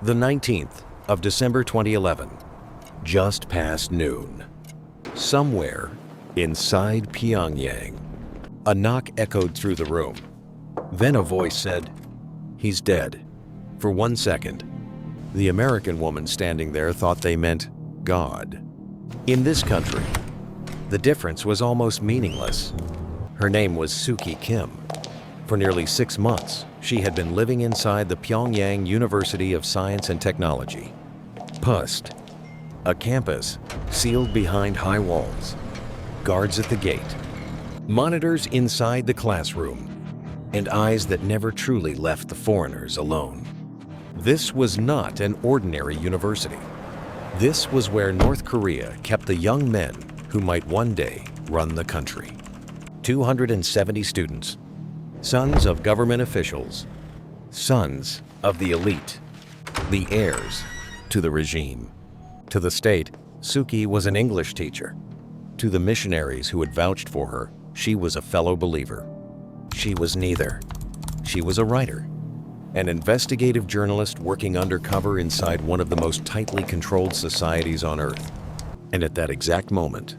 The 19th of December 2011, just past noon. Somewhere inside Pyongyang, a knock echoed through the room. Then a voice said, "He's dead." For 1 second, the American woman standing there thought they meant God. In this country, the difference was almost meaningless. Her name was Suki Kim. For nearly 6 months, she had been living inside the Pyongyang University of Science and Technology, PUST, a campus sealed behind high walls, guards at the gate, monitors inside the classroom, and eyes that never truly left the foreigners alone. This was not an ordinary university. This was where North Korea kept the young men who might one day run the country. 270 students, sons of government officials, sons of the elite, the heirs to the regime. To the state, Suki was an English teacher. To the missionaries who had vouched for her, she was a fellow believer. She was neither. She was a writer, an investigative journalist working undercover inside one of the most tightly controlled societies on Earth. And at that exact moment,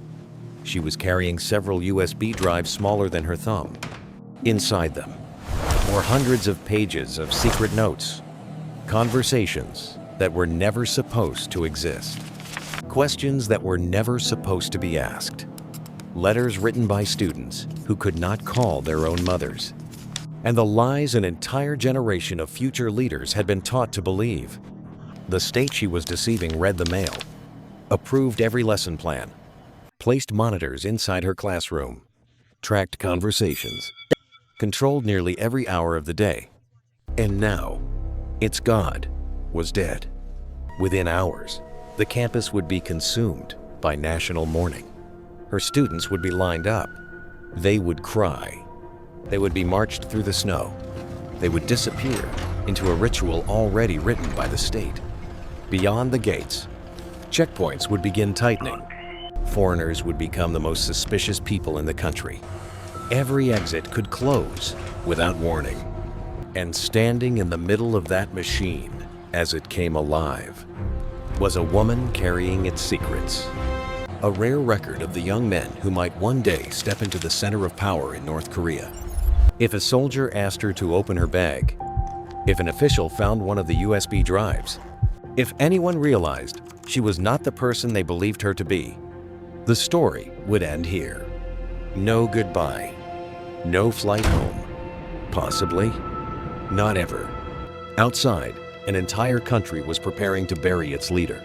she was carrying several USB drives smaller than her thumb. Inside them were hundreds of pages of secret notes, conversations that were never supposed to exist, questions that were never supposed to be asked, letters written by students who could not call their own mothers, and the lies an entire generation of future leaders had been taught to believe. The state she was deceiving read the mail, approved every lesson plan, placed monitors inside her classroom, tracked conversations, controlled nearly every hour of the day. And now, its God was dead. Within hours, the campus would be consumed by national mourning. Her students would be lined up. They would cry. They would be marched through the snow. They would disappear into a ritual already written by the state. Beyond the gates, checkpoints would begin tightening. Foreigners would become the most suspicious people in the country. Every exit could close without warning. And standing in the middle of that machine, as it came alive, was a woman carrying its secrets. A rare record of the young men who might one day step into the center of power in North Korea. If a soldier asked her to open her bag, if an official found one of the USB drives, if anyone realized she was not the person they believed her to be, the story would end here. No goodbye. No flight home. Possibly not ever. Outside, an entire country was preparing to bury its leader.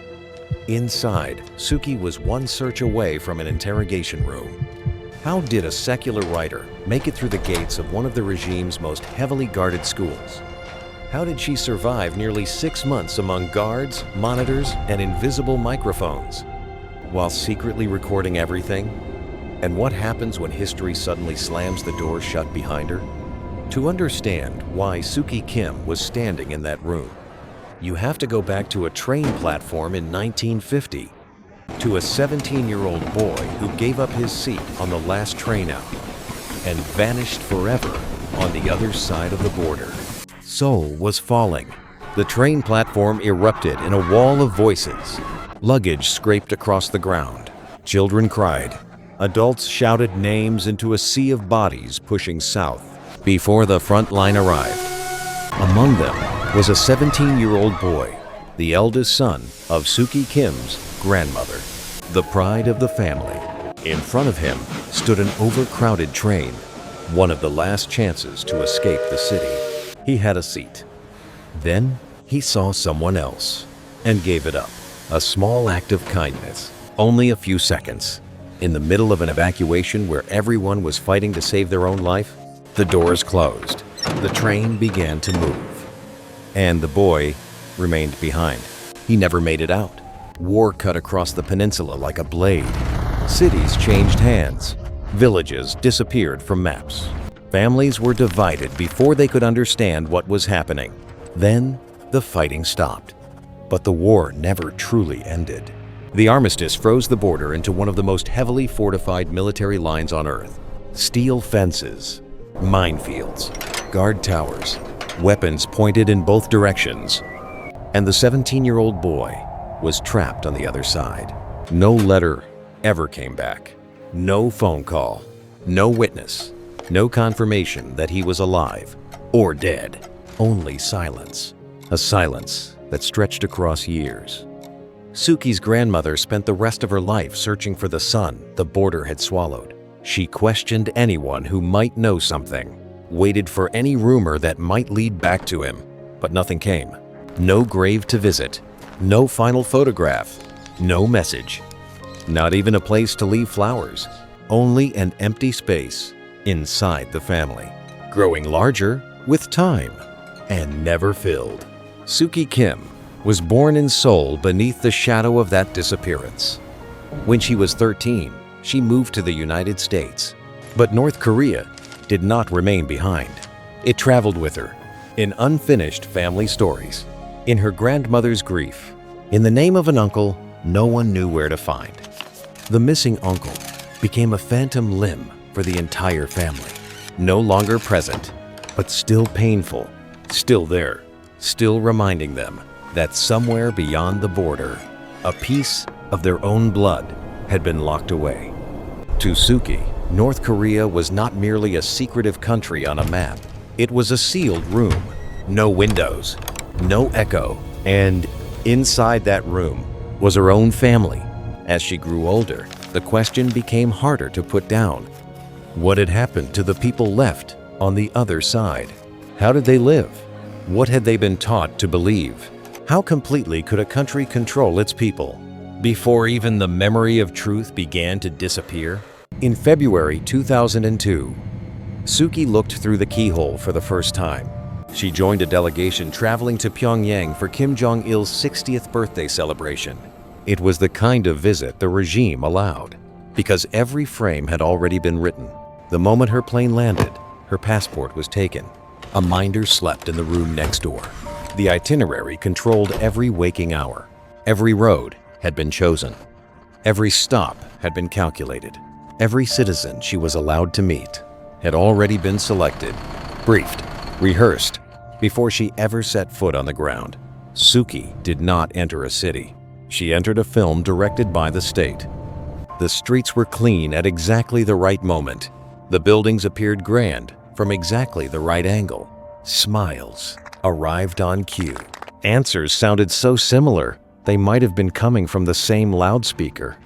Inside, Suki was one search away from an interrogation room. How did a secular writer make it through the gates of one of the regime's most heavily guarded schools? How did she survive nearly 6 months among guards, monitors, and invisible microphones, while secretly recording everything? And what happens when history suddenly slams the door shut behind her? To understand why Suki Kim was standing in that room, you have to go back to a train platform in 1950, to a 17-year-old boy who gave up his seat on the last train out and vanished forever on the other side of the border. Seoul was falling. The train platform erupted in a wall of voices. Luggage scraped across the ground. Children cried. Adults shouted names into a sea of bodies pushing south before the front line arrived. Among them was a 17-year-old boy, the eldest son of Suki Kim's grandmother, the pride of the family. In front of him stood an overcrowded train, one of the last chances to escape the city. He had a seat. Then he saw someone else and gave it up. A small act of kindness, only a few seconds. In the middle of an evacuation where everyone was fighting to save their own life, the doors closed. The train began to move. And the boy remained behind. He never made it out. War cut across the peninsula like a blade. Cities changed hands. Villages disappeared from maps. Families were divided before they could understand what was happening. Then the fighting stopped. But the war never truly ended. The armistice froze the border into one of the most heavily fortified military lines on Earth. Steel fences, minefields, guard towers, weapons pointed in both directions. and the 17-year-old boy was trapped on the other side. No letter ever came back. No phone call. No witness. No confirmation that he was alive or dead. Only silence. A silence that stretched across years. Suki's grandmother spent the rest of her life searching for the son the border had swallowed. She questioned anyone who might know something, waited for any rumor that might lead back to him, but nothing came. No grave to visit, no final photograph, no message. Not even a place to leave flowers, only an empty space inside the family, growing larger with time and never filled. Suki Kim was born in Seoul beneath the shadow of that disappearance. When she was 13, she moved to the United States. But North Korea did not remain behind. It traveled with her in unfinished family stories, in her grandmother's grief, in the name of an uncle no one knew where to find. The missing uncle became a phantom limb for the entire family. No longer present, but still painful, still there, still reminding them that somewhere beyond the border, a piece of their own blood had been locked away. To Suki, North Korea was not merely a secretive country on a map. It was a sealed room. No windows, no echo, and inside that room was her own family. As she grew older, the question became harder to put down. What had happened to the people left on the other side? How did they live? What had they been taught to believe? How completely could a country control its people before even the memory of truth began to disappear? In February 2002, Suki looked through the keyhole for the first time. She joined a delegation traveling to Pyongyang for Kim Jong-il's 60th birthday celebration. It was the kind of visit the regime allowed, because every frame had already been written. The moment her plane landed, her passport was taken. A minder slept in the room next door. The itinerary controlled every waking hour. Every road had been chosen. Every stop had been calculated. Every citizen she was allowed to meet had already been selected, briefed, rehearsed, before she ever set foot on the ground. Suki did not enter a city. She entered a film directed by the state. The streets were clean at exactly the right moment. The buildings appeared grand from exactly the right angle. Smiles arrived on cue. Answers sounded so similar, they might have been coming from the same loudspeaker.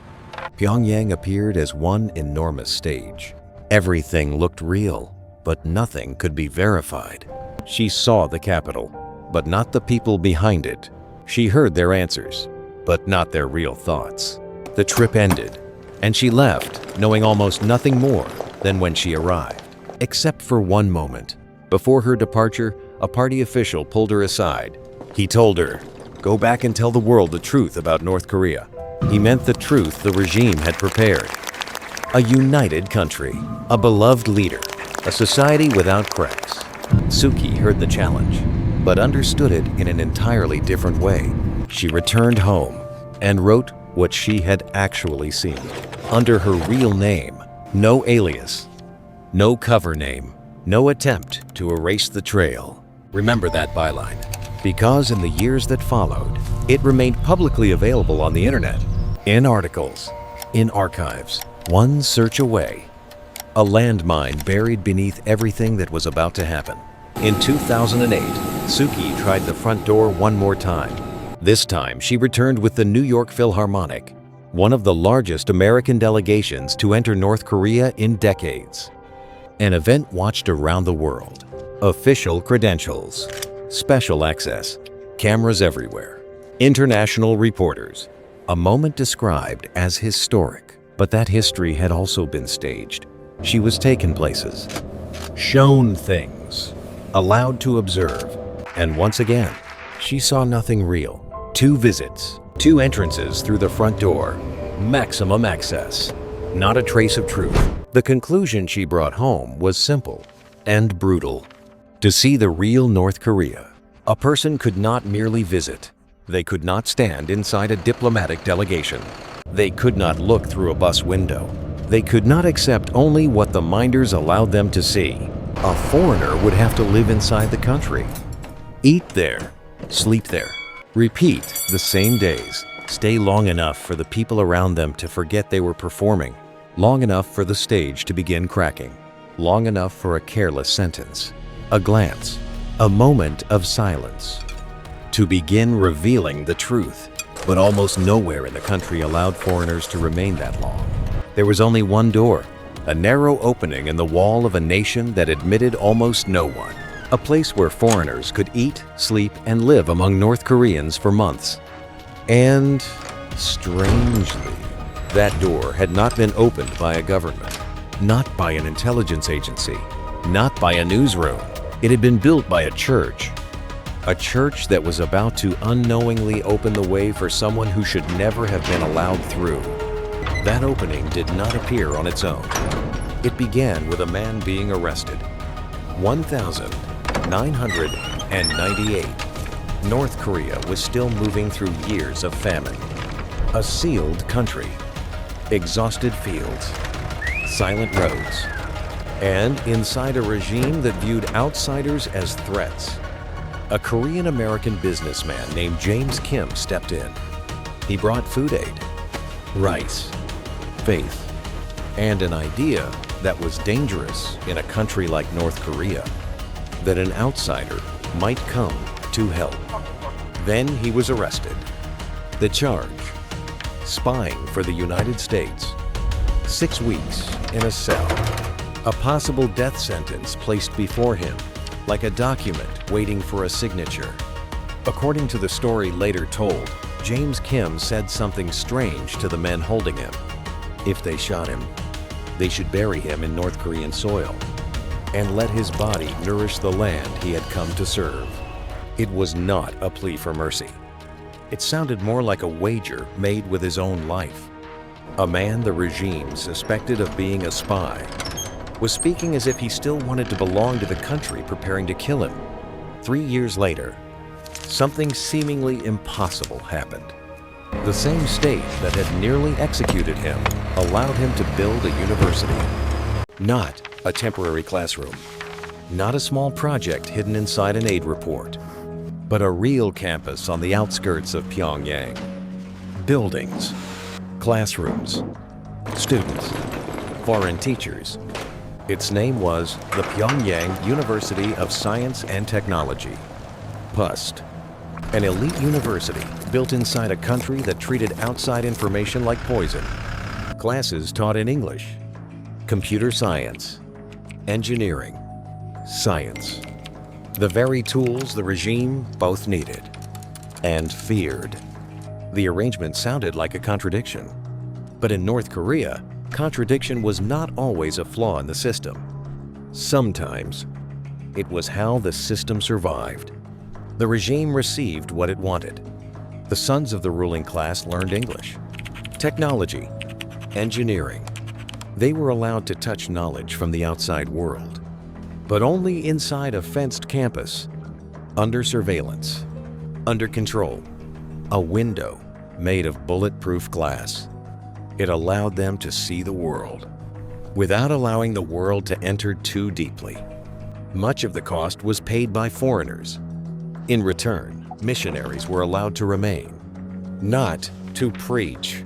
Pyongyang appeared as one enormous stage. Everything looked real, but nothing could be verified. She saw the capital, but not the people behind it. She heard their answers, but not their real thoughts. The trip ended, and she left, knowing almost nothing more than when she arrived. Except for one moment. Before her departure, a party official pulled her aside. He told her, "Go back and tell the world the truth about North Korea." He meant the truth the regime had prepared. A united country, a beloved leader, a society without cracks. Suki heard the challenge, but understood it in an entirely different way. She returned home and wrote what she had actually seen. Under her real name, no alias, no cover name, no attempt to erase the trail. Remember that byline, because in the years that followed, it remained publicly available on the internet, in articles, in archives, one search away. A landmine buried beneath everything that was about to happen. In 2008, Suki tried the front door one more time. This time, she returned with the New York Philharmonic, one of the largest American delegations to enter North Korea in decades. An event watched around the world. Official credentials, special access, cameras everywhere, international reporters. A moment described as historic, but that history had also been staged. She was taken places, shown things, allowed to observe, and once again, she saw nothing real. 2 visits, 2 entrances through the front door, maximum access, not a trace of truth. The conclusion she brought home was simple and brutal. To see the real North Korea, a person could not merely visit. They could not stand inside a diplomatic delegation. They could not look through a bus window. They could not accept only what the minders allowed them to see. A foreigner would have to live inside the country, eat there, sleep there, Repeat the same days. Stay long enough for the people around them to forget they were performing. Long enough for the stage to begin cracking. Long enough for a careless sentence, a glance, a moment of silence, to begin revealing the truth. But almost nowhere in the country allowed foreigners to remain that long. There was only one door, a narrow opening in the wall of a nation that admitted almost no one. A place where foreigners could eat, sleep, and live among North Koreans for months. And strangely, that door had not been opened by a government, not by an intelligence agency, not by a newsroom. It had been built by a church that was about to unknowingly open the way for someone who should never have been allowed through. That opening did not appear on its own. It began with a man being arrested. 1998. North Korea was still moving through years of famine. A sealed country, exhausted fields, silent roads, and inside a regime that viewed outsiders as threats. A Korean-American businessman named James Kim stepped in. He brought food aid, rice, faith, and an idea that was dangerous in a country like North Korea, that an outsider might come to help. Then he was arrested. The charge, spying for the United States. 6 weeks in a cell. A possible death sentence placed before him, like a document waiting for a signature. According to the story later told, James Kim said something strange to the men holding him. If they shot him, they should bury him in North Korean soil and let his body nourish the land he had come to serve. It was not a plea for mercy. It sounded more like a wager made with his own life. A man the regime suspected of being a spy was speaking as if he still wanted to belong to the country preparing to kill him. 3 years later, something seemingly impossible happened. The same state that had nearly executed him allowed him to build a university. Not a temporary classroom, not a small project hidden inside an aid report, but a real campus on the outskirts of Pyongyang. Buildings, classrooms, students, foreign teachers. Its name was the Pyongyang University of Science and Technology, PUST, an elite university built inside a country that treated outside information like poison. Classes taught in English, computer science, engineering, science. The very tools the regime both needed and feared. The arrangement sounded like a contradiction. But in North Korea, contradiction was not always a flaw in the system. Sometimes, it was how the system survived. The regime received what it wanted. The sons of the ruling class learned English, technology, engineering. They were allowed to touch knowledge from the outside world, but only inside a fenced campus, under surveillance, under control, a window made of bulletproof glass. It allowed them to see the world, without allowing the world to enter too deeply. Much of the cost was paid by foreigners. In return, missionaries were allowed to remain, not to preach,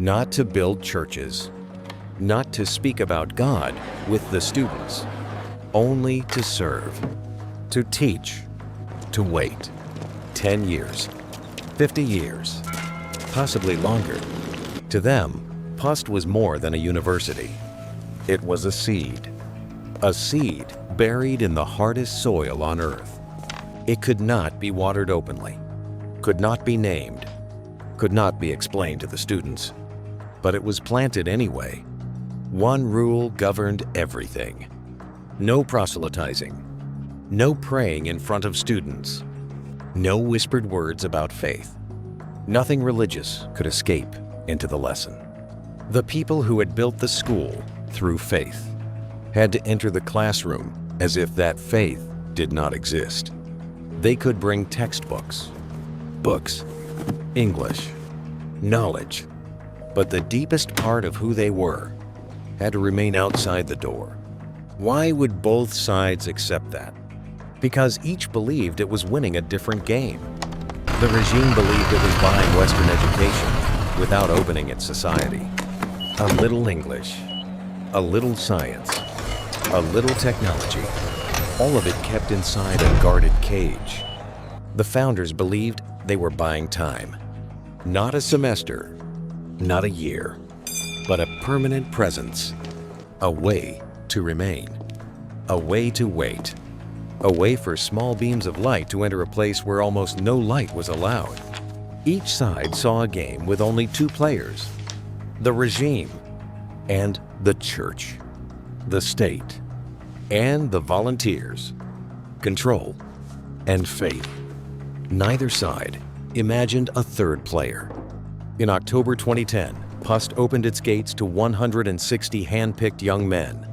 not to build churches, not to speak about God with the students, only to serve, to teach, to wait. 10 years, 50 years, possibly longer. To them, PUST was more than a university. It was a seed buried in the hardest soil on earth. It could not be watered openly, could not be named, could not be explained to the students. But it was planted anyway. One rule governed everything. No proselytizing, no praying in front of students, no whispered words about faith. Nothing religious could escape into the lesson. The people who had built the school through faith had to enter the classroom as if that faith did not exist. They could bring textbooks, books, English, knowledge, but the deepest part of who they were had to remain outside the door. Why would both sides accept that? Because each believed it was winning a different game. The regime believed it was buying Western education without opening its society. A little English, a little science, a little technology, all of it kept inside a guarded cage. The founders believed they were buying time. Not a semester, not a year, but a permanent presence. A way to remain. A way to wait. A way for small beams of light to enter a place where almost no light was allowed. Each side saw a game with only two players: the regime and the church, the state and the volunteers, control and faith. Neither side imagined a third player. In October 2010, PUST opened its gates to 160 hand-picked young men.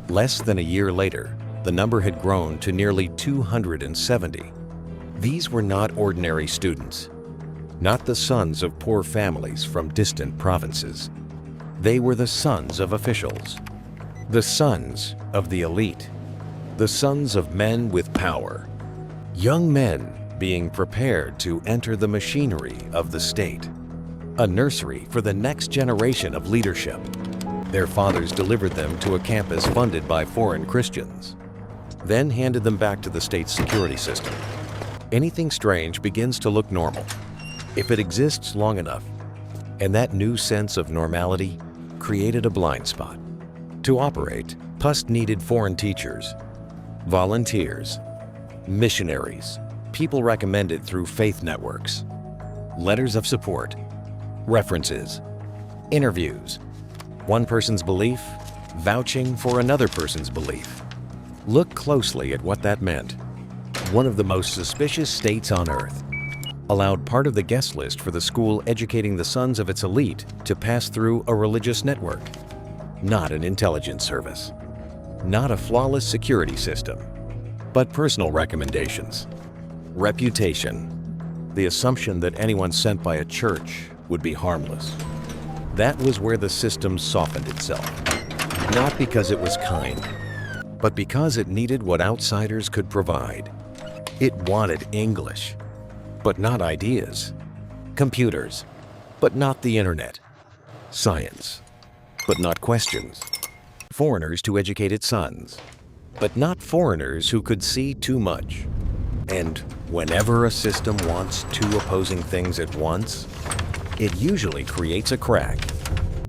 Less than a year later, the number had grown to nearly 270. These were not ordinary students, not the sons of poor families from distant provinces. They were the sons of officials, the sons of the elite, the sons of men with power, young men being prepared to enter the machinery of the state, a nursery for the next generation of leadership. Their fathers delivered them to a campus funded by foreign Christians, then handed them back to the state's security system. Anything strange begins to look normal if it exists long enough, and that new sense of normality created a blind spot. To operate, PUST needed foreign teachers, volunteers, missionaries, people recommended through faith networks, letters of support, references, interviews, one person's belief vouching for another person's belief. Look closely at what that meant. One of the most suspicious states on earth allowed part of the guest list for the school educating the sons of its elite to pass through a religious network. Not an intelligence service, not a flawless security system, but personal recommendations. Reputation, the assumption that anyone sent by a church would be harmless. That was where the system softened itself. Not because it was kind, but because it needed what outsiders could provide. It wanted English, but not ideas. Computers, but not the internet. Science, but not questions. Foreigners to educate its sons, but not foreigners who could see too much. And whenever a system wants two opposing things at once, it usually creates a crack.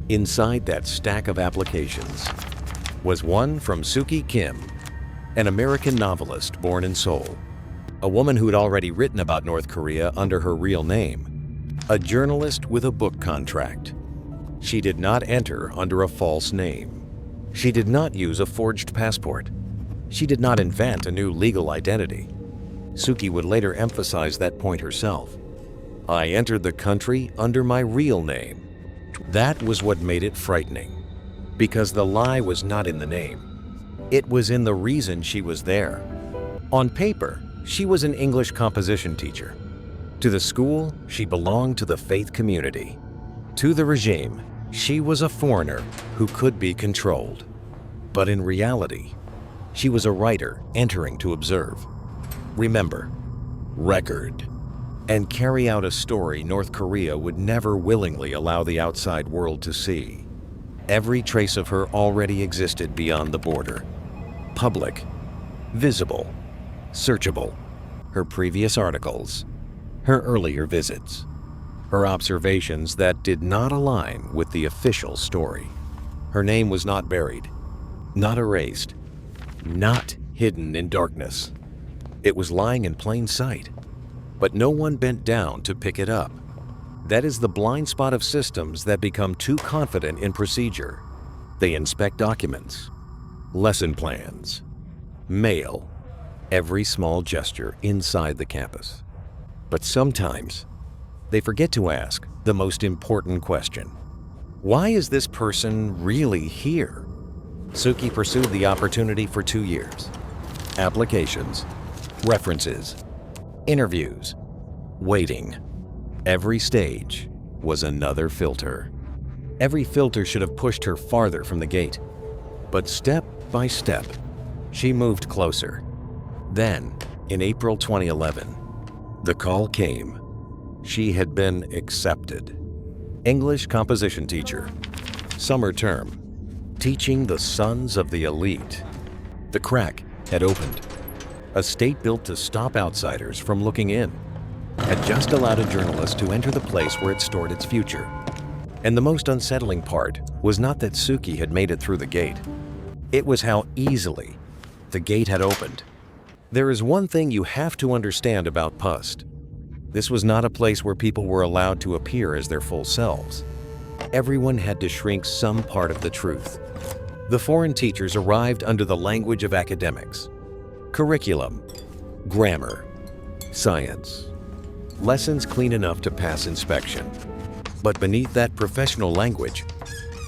Inside that stack of applications was one from Suki Kim, an American novelist born in Seoul, a woman who'd already written about North Korea under her real name, a journalist with a book contract. She did not enter under a false name. She did not use a forged passport. She did not invent a new legal identity. Suki would later emphasize that point herself. I entered the country under my real name. That was what made it frightening, because the lie was not in the name. It was in the reason she was there. On paper, she was an English composition teacher. To the school, she belonged to the faith community. To the regime, she was a foreigner who could be controlled. But in reality, she was a writer entering to observe, remember, record, and carry out a story North Korea would never willingly allow the outside world to see. Every trace of her already existed beyond the border. Public, visible, searchable. Her previous articles, her earlier visits, her observations that did not align with the official story. Her name was not buried, not erased, not hidden in darkness. It was lying in plain sight, but no one bent down to pick it up. That is the blind spot of systems that become too confident in procedure. They inspect documents, lesson plans, mail, every small gesture inside the campus. But sometimes, they forget to ask the most important question. Why is this person really here? Suki pursued the opportunity for 2 years. Applications, references, interviews, waiting. Every stage was another filter. Every filter should have pushed her farther from the gate. But step by step, she moved closer. Then, in April 2011, the call came. She had been accepted. English composition teacher. Summer term. Teaching the sons of the elite. The crack had opened. A state built to stop outsiders from looking in had just allowed a journalist to enter the place where it stored its future. And the most unsettling part was not that Suki had made it through the gate. It was how easily the gate had opened. There is one thing you have to understand about PUST. This was not a place where people were allowed to appear as their full selves. Everyone had to shrink some part of the truth. The foreign teachers arrived under the language of academics. Curriculum, grammar, science. Lessons clean enough to pass inspection. But beneath that professional language,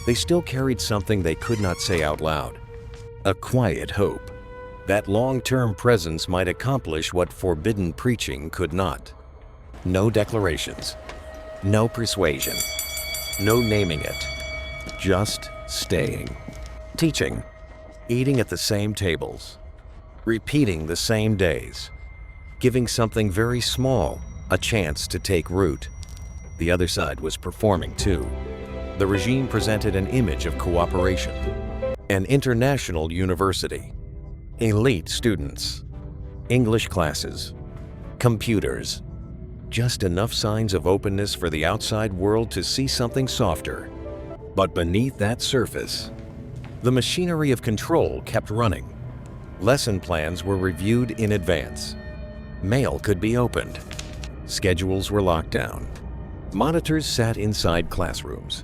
they still carried something they could not say out loud. A quiet hope that long-term presence might accomplish what forbidden preaching could not. No declarations, no persuasion, no naming it, just staying. Teaching, eating at the same tables, repeating the same days, giving something very small a chance to take root. The other side was performing too. The regime presented an image of cooperation. An international university, elite students, English classes, computers, just enough signs of openness for the outside world to see something softer. But beneath that surface, the machinery of control kept running. Lesson plans were reviewed in advance. Mail could be opened. Schedules were locked down. Monitors sat inside classrooms.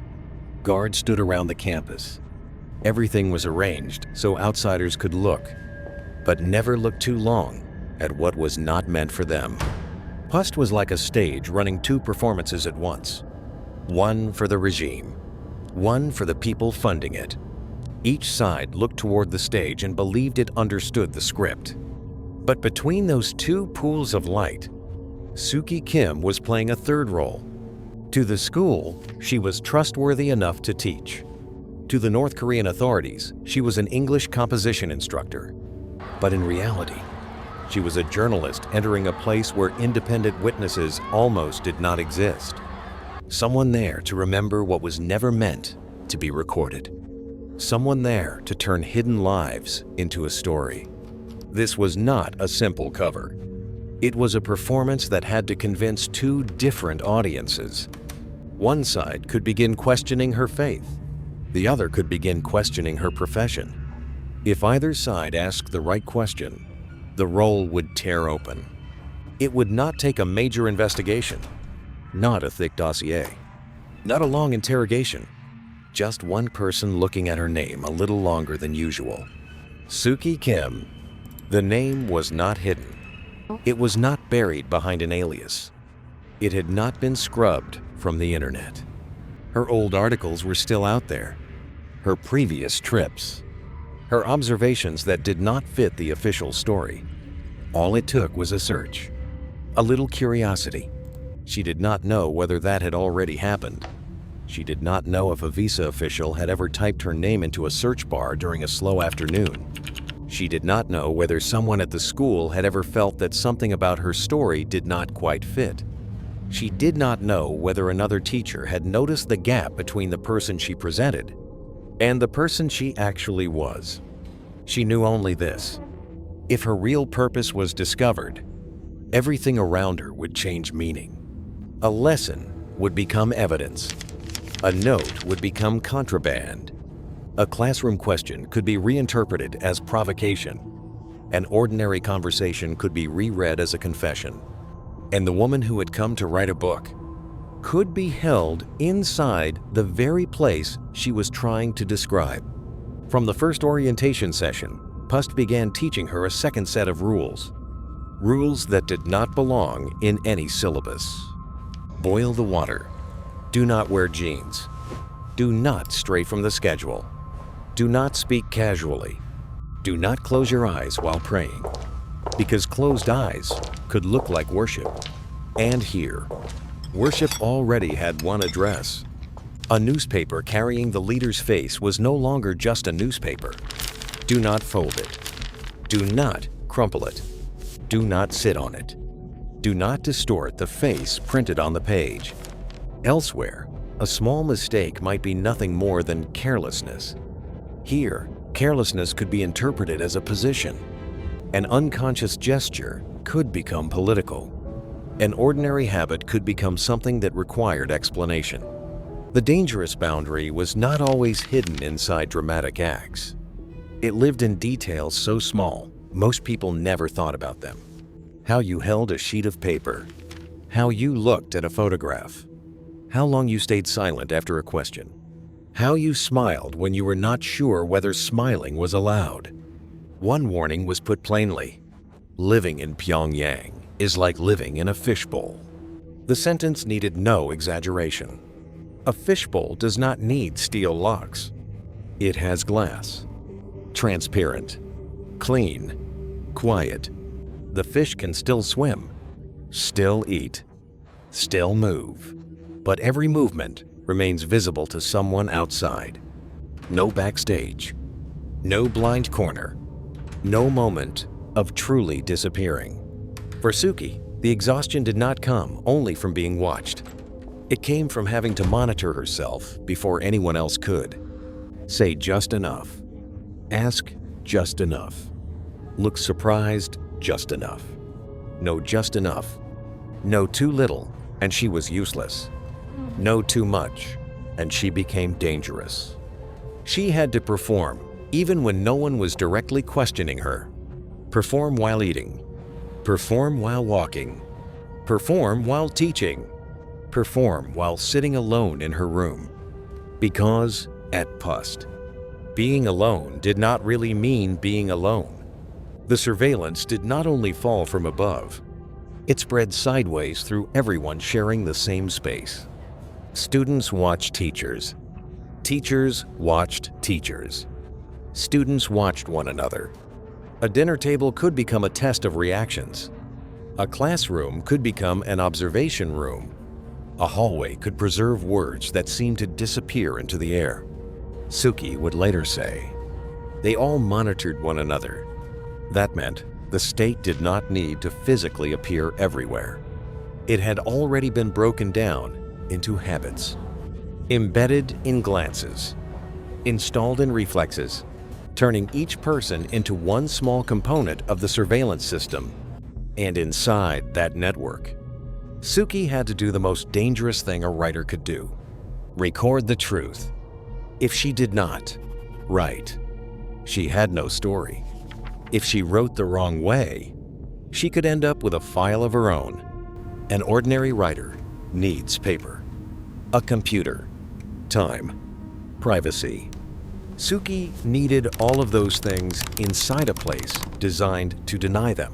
Guards stood around the campus. Everything was arranged so outsiders could look, but never look too long at what was not meant for them. PUST was like a stage running two performances at once. One for the regime, one for the people funding it. Each side looked toward the stage and believed it understood the script. But between those two pools of light, Suki Kim was playing a third role. To the school, she was trustworthy enough to teach. To the North Korean authorities, she was an English composition instructor. But in reality, she was a journalist entering a place where independent witnesses almost did not exist. Someone there to remember what was never meant to be recorded. Someone there to turn hidden lives into a story. This was not a simple cover. It was a performance that had to convince two different audiences. One side could begin questioning her faith. The other could begin questioning her profession. If either side asked the right question, the role would tear open. It would not take a major investigation, not a thick dossier, not a long interrogation, just one person looking at her name a little longer than usual. Suki Kim. The name was not hidden. It was not buried behind an alias. It had not been scrubbed from the internet. Her old articles were still out there. Her previous trips. Her observations that did not fit the official story. All it took was a search. A little curiosity. She did not know whether that had already happened. She did not know if a visa official had ever typed her name into a search bar during a slow afternoon. She did not know whether someone at the school had ever felt that something about her story did not quite fit. She did not know whether another teacher had noticed the gap between the person she presented and the person she actually was. She knew only this: if her real purpose was discovered, everything around her would change meaning. A lesson would become evidence. A note would become contraband. A classroom question could be reinterpreted as provocation. An ordinary conversation could be reread as a confession. And the woman who had come to write a book could be held inside the very place she was trying to describe. From the first orientation session, PUST began teaching her a second set of rules. Rules that did not belong in any syllabus. Boil the water. Do not wear jeans. Do not stray from the schedule. Do not speak casually. Do not close your eyes while praying, because closed eyes could look like worship. And here, worship already had one address. A newspaper carrying the leader's face was no longer just a newspaper. Do not fold it. Do not crumple it. Do not sit on it. Do not distort the face printed on the page. Elsewhere, a small mistake might be nothing more than carelessness. Here, carelessness could be interpreted as a position. An unconscious gesture could become political. An ordinary habit could become something that required explanation. The dangerous boundary was not always hidden inside dramatic acts. It lived in details so small, most people never thought about them. How you held a sheet of paper, how you looked at a photograph, how long you stayed silent after a question, how you smiled when you were not sure whether smiling was allowed. One warning was put plainly: living in Pyongyang is like living in a fishbowl. The sentence needed no exaggeration. A fishbowl does not need steel locks. It has glass. Transparent. Clean. Quiet. The fish can still swim, still eat, still move. But every movement remains visible to someone outside. No backstage. No blind corner. No moment of truly disappearing. For Suki, the exhaustion did not come only from being watched. It came from having to monitor herself before anyone else could. Say just enough. Ask just enough. Look surprised just enough. Know just enough. Know too little, and she was useless. Know too much, and she became dangerous. She had to perform, even when no one was directly questioning her. Perform while eating. Perform while walking. Perform while teaching. Perform while sitting alone in her room. Because, at PUST, being alone did not really mean being alone. The surveillance did not only fall from above, it spread sideways through everyone sharing the same space. Students watched teachers. Teachers watched teachers. Students watched one another. A dinner table could become a test of reactions. A classroom could become an observation room. A hallway could preserve words that seemed to disappear into the air. Suki would later say, "They all monitored one another." That meant the state did not need to physically appear everywhere. It had already been broken down into habits, embedded in glances, installed in reflexes, turning each person into one small component of the surveillance system. And inside that network, Suki had to do the most dangerous thing a writer could do: record the truth. If she did not write, she had no story. If she wrote the wrong way, she could end up with a file of her own. An ordinary writer needs paper, a computer, time, privacy. Suki needed all of those things inside a place designed to deny them.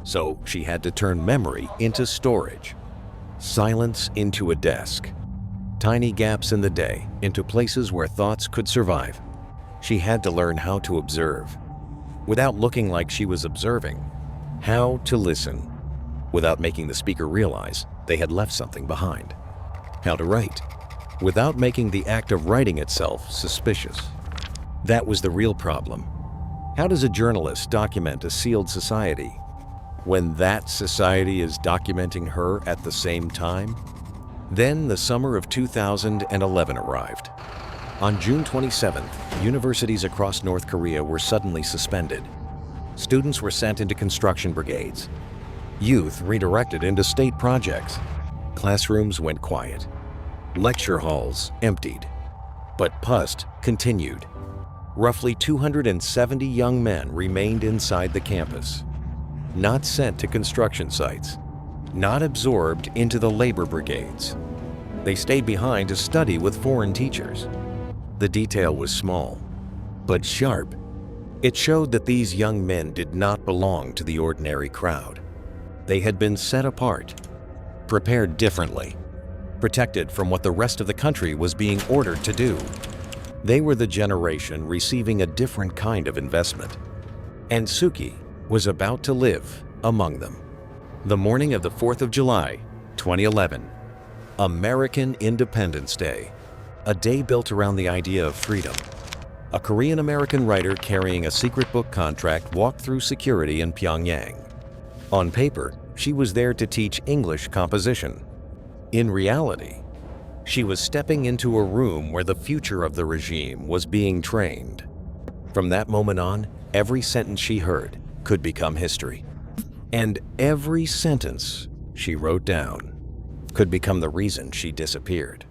So she had to turn memory into storage, silence into a desk, tiny gaps in the day into places where thoughts could survive. She had to learn how to observe, without looking like she was observing, how to listen, without making the speaker realize they had left something behind, how to write, without making the act of writing itself suspicious. That was the real problem. How does a journalist document a sealed society when that society is documenting her at the same time? Then the summer of 2011 arrived. On June 27th, universities across North Korea were suddenly suspended. Students were sent into construction brigades. Youth redirected into state projects. Classrooms went quiet. Lecture halls emptied. But PUST continued. Roughly 270 young men remained inside the campus, not sent to construction sites, not absorbed into the labor brigades. They stayed behind to study with foreign teachers. The detail was small, but sharp. It showed that these young men did not belong to the ordinary crowd. They had been set apart, prepared differently, protected from what the rest of the country was being ordered to do. They were the generation receiving a different kind of investment. And Suki was about to live among them. The morning of the 4th of July, 2011, American Independence Day, a day built around the idea of freedom. A Korean-American writer carrying a secret book contract walked through security in Pyongyang. On paper, she was there to teach English composition. In reality, she was stepping into a room where the future of the regime was being trained. From that moment on, every sentence she heard could become history. And every sentence she wrote down could become the reason she disappeared.